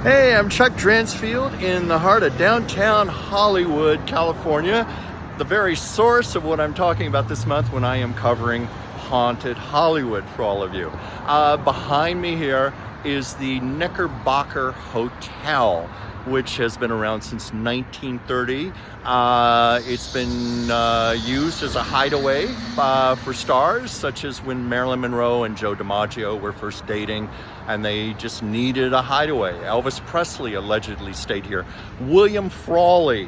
Hey, I'm Chuck Dransfield in the heart of downtown Hollywood, California, the very source of what I'm talking about this month when I am covering haunted Hollywood for all of you. Behind me here is the Knickerbocker Hotel, which has been around since 1930. It's been used as a hideaway for stars, such as when Marilyn Monroe and DiMaggio were first dating, and they just needed a hideaway. Elvis Presley allegedly stayed here. William Frawley,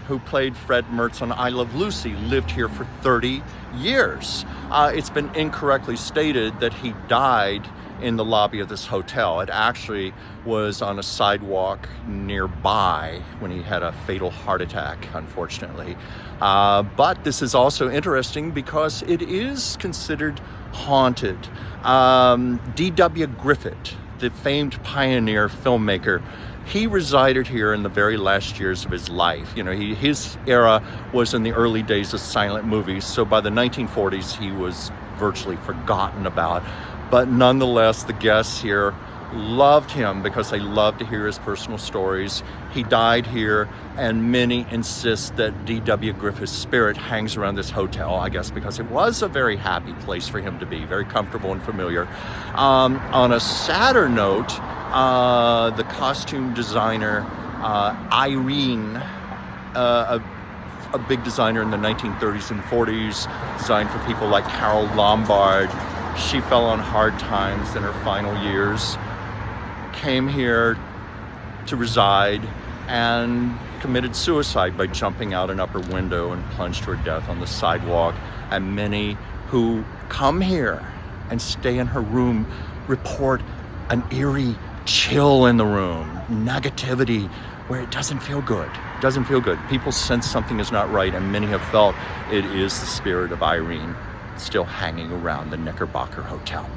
who played Fred Mertz on I Love Lucy, lived here for 30 years. It's been incorrectly stated that he died in the lobby of this hotel. It actually was on a sidewalk nearby when he had a fatal heart attack, unfortunately. But this is also interesting because it is considered haunted. D.W. Griffith, the famed pioneer filmmaker, he resided here in the very last years of his life. You know, his era was in the early days of silent movies, so by the 1940s he was virtually forgotten about. But nonetheless, the guests here loved him because they loved to hear his personal stories. He died here, and many insist that D.W. Griffith's spirit hangs around this hotel, I guess because it was a very happy place for him to be, very comfortable and familiar. On a sadder note, the costume designer, Irene, a big designer in the 1930s and 40s, designed for people like Carol Lombard. She fell on hard times in her final years, came here to reside, and committed suicide by jumping out an upper window and plunged to her death on the sidewalk. And many who come here and stay in her room report an eerie chill in the room, negativity, where it doesn't feel good. Doesn't feel good. People sense something is not right, and many have felt it is the spirit of Irene still hanging around the Knickerbocker Hotel.